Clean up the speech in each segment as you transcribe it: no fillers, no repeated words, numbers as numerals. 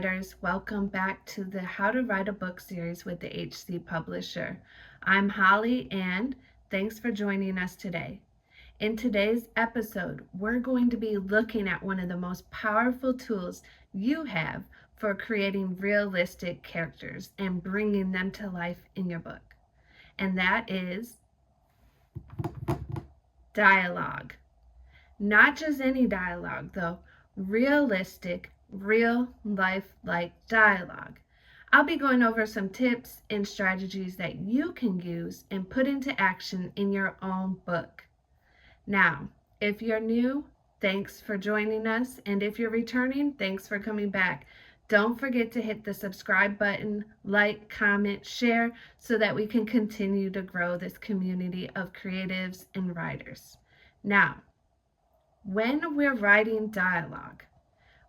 writers, welcome back to the How to Write a Book series with the HC Publisher. I'm Holly, and thanks for joining us today. In today's episode, we're going to be looking at one of the most powerful tools you have for creating realistic characters and bringing them to life in your book, and that is dialogue. Not just any dialogue, though, realistic, real life like dialogue. I'll be going over some tips and strategies that you can use and put into action in your own book. Now, if you're new, thanks for joining us. And if you're returning, thanks for coming back. Don't forget to hit the subscribe button, like, comment, share, so that we can continue to grow this community of creatives and writers. Now, when we're writing dialogue,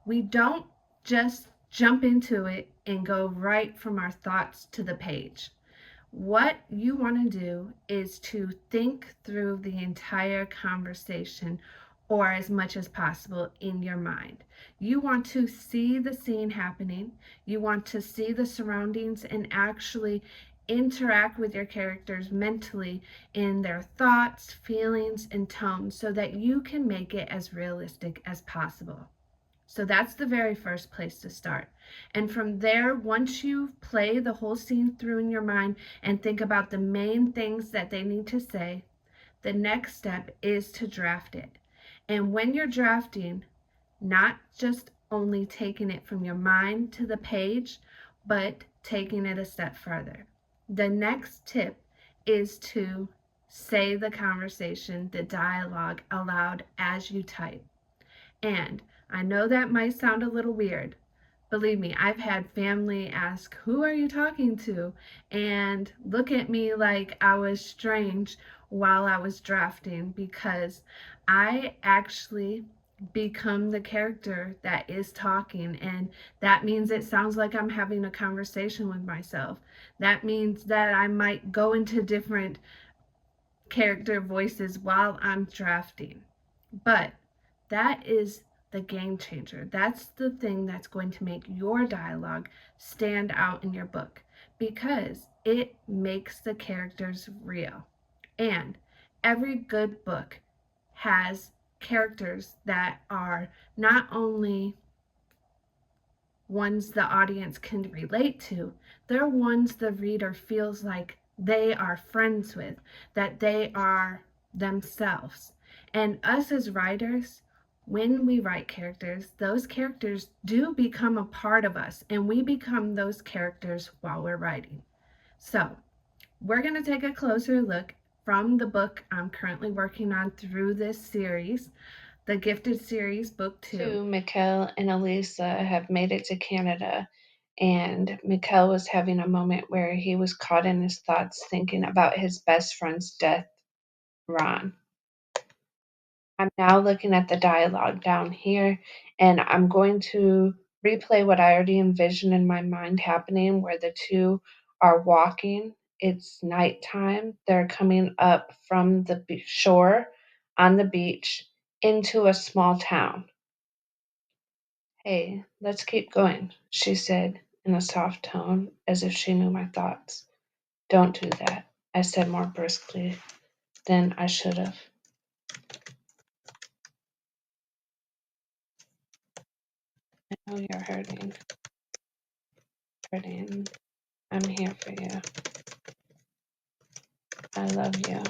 we don't just jump into it and go right from our thoughts to the page. What you want to do is to think through the entire conversation, or as much as possible, in your mind. You want to see the scene happening, you want to see the surroundings and actually interact with your characters mentally in their thoughts, feelings, and tones so that you can make it as realistic as possible. So that's the very first place to start. And from there, once you play the whole scene through in your mind and think about the main things that they need to say, the next step is to draft it. And when you're drafting, not just only taking it from your mind to the page, but taking it a step further. The next tip is to say the conversation, the dialogue aloud as you type. And I know that might sound a little weird. Believe me, I've had family ask, "Who are you talking to?" and look at me like I was strange while I was drafting, because I actually become the character that is talking, and that means it sounds like I'm having a conversation with myself. That means that I might go into different character voices while I'm drafting. But that is the game changer. That's the thing that's going to make your dialogue stand out in your book, because it makes the characters real. And every good book has characters that are not only ones the audience can relate to, they're ones the reader feels like they are friends with, that they are themselves. And us as writers, when we write characters, those characters do become a part of us, and we become those characters while we're writing. So, we're going to take a closer look from the book I'm currently working on through this series, the Gifted Series, Book 2. Mikkel and Elisa have made it to Canada, and Mikkel was having a moment where he was caught in his thoughts thinking about his best friend's death, Ron. I'm now looking at the dialogue down here, and I'm going to replay what I already envisioned in my mind happening, where the two are walking. It's nighttime. They're coming up from the shore on the beach into a small town. "Hey, let's keep going," she said in a soft tone, as if she knew my thoughts. "Don't do that," I said more briskly than I should have. "I know you're hurting. I'm here for you. I love you."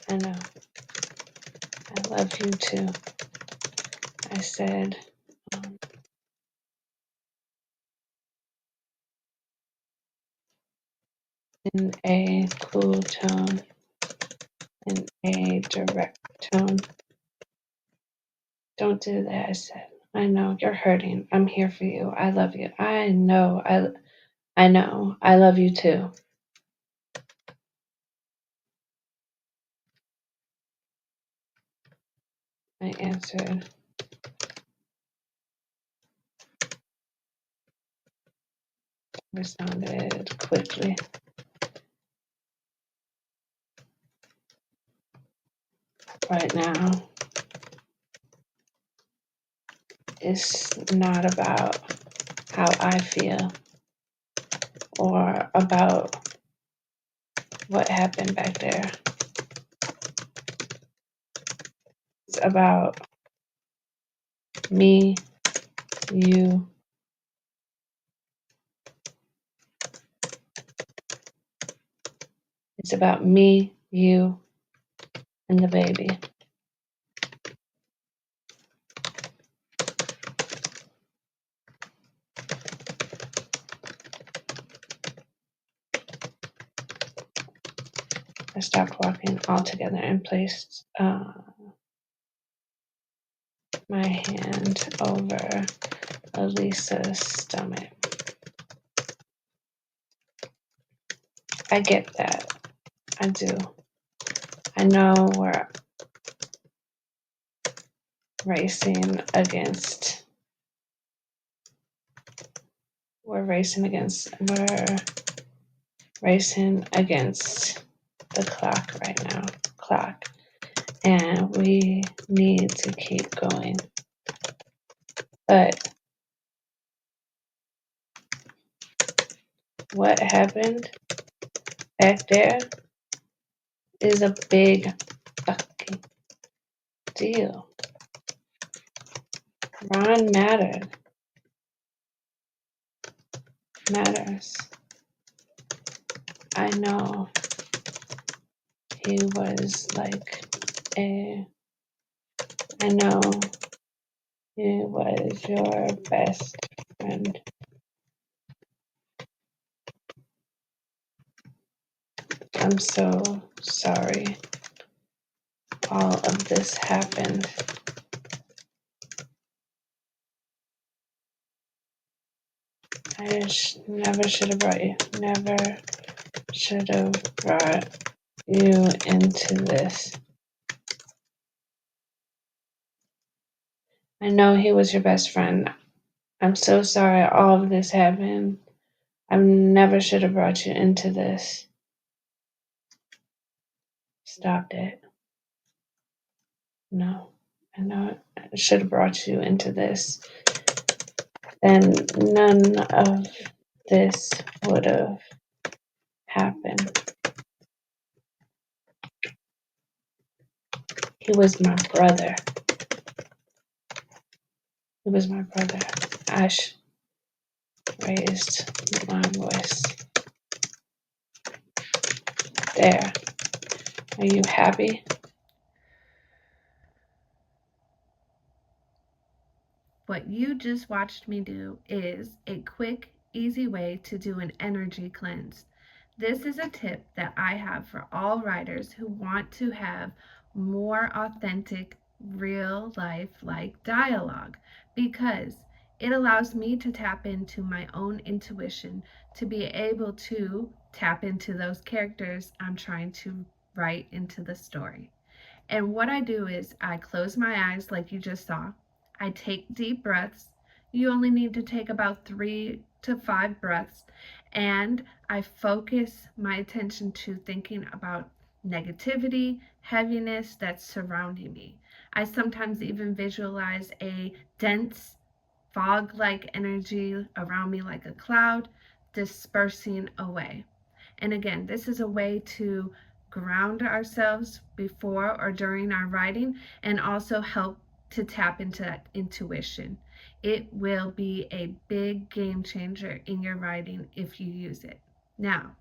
"I know. I love you too," I said, in a cool tone, in a direct tone. "Don't do that," I said. "I know you're hurting. I'm here for you. I love you. I know. I know. I love you too." I answered. Responded quickly. "Right now, It's not about how I feel or about what happened back there. It's about me, you, it's about me, you, and the baby. I stopped walking altogether and placed my hand over Elisa's stomach. I get that. I do. I know racing against we're racing against the clock right now. Clock. And we need to keep going. But what happened back there is a big fucking deal. Ron matters. I know he was like I know he was your best friend. I'm so sorry all of this happened. I never should have brought you into this. I know he was your best friend. I'm so sorry all of this happened. I never should have brought you into this. Stopped it. No, I know I should have brought you into this. Then none of this would have happened. He was my brother. He was my brother. I raised my voice. There. Are you happy? What you just watched me do is a quick, easy way to do an energy cleanse. This is a tip that I have for all writers who want to have more authentic, real life like dialogue because it allows me to tap into my own intuition to be able to tap into those characters I'm trying to write into the story. And what I do is I close my eyes, like you just saw. I take deep breaths. You only need to take about 3 to 5 breaths. And I focus my attention to thinking about negativity, heaviness that's surrounding me. I sometimes even visualize a dense fog like energy around me, like a cloud, dispersing away. And again, this is a way to ground ourselves before or during our writing and also help to tap into that intuition. It will be a big game changer in your writing if you use it. Now,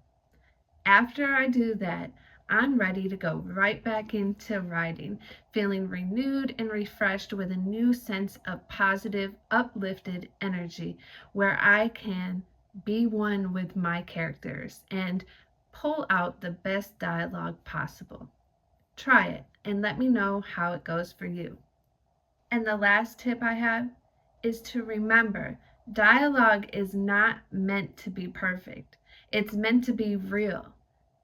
after I do that, I'm ready to go right back into writing, feeling renewed and refreshed with a new sense of positive, uplifted energy where I can be one with my characters and pull out the best dialogue possible. Try it and let me know how it goes for you. And the last tip I have is to remember dialogue is not meant to be perfect, it's meant to be real.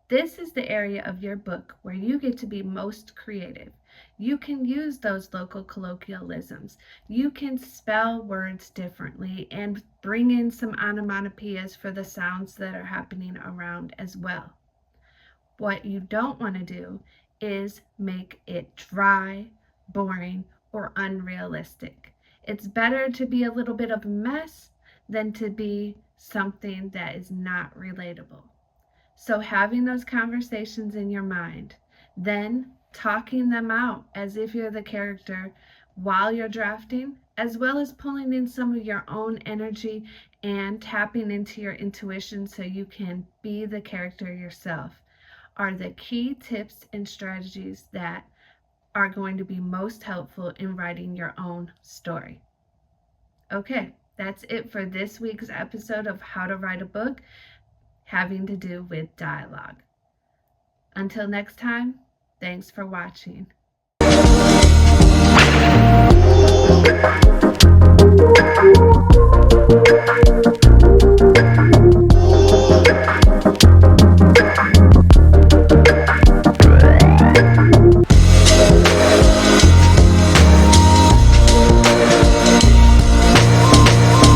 This is the area of your book where you get to be most creative. You can use those local colloquialisms. You can spell words differently and bring in some onomatopoeias for the sounds that are happening around as well. What you don't want to do is make it dry, boring, or unrealistic. It's better to be a little bit of a mess than to be something that is not relatable. So, having those conversations in your mind, then talking them out as if you're the character while you're drafting, as well as pulling in some of your own energy and tapping into your intuition so you can be the character yourself, are the key tips and strategies that are going to be most helpful in writing your own story. Okay, that's it for this week's episode of How to Write a Book having to do with dialogue. Until next time, thanks for watching.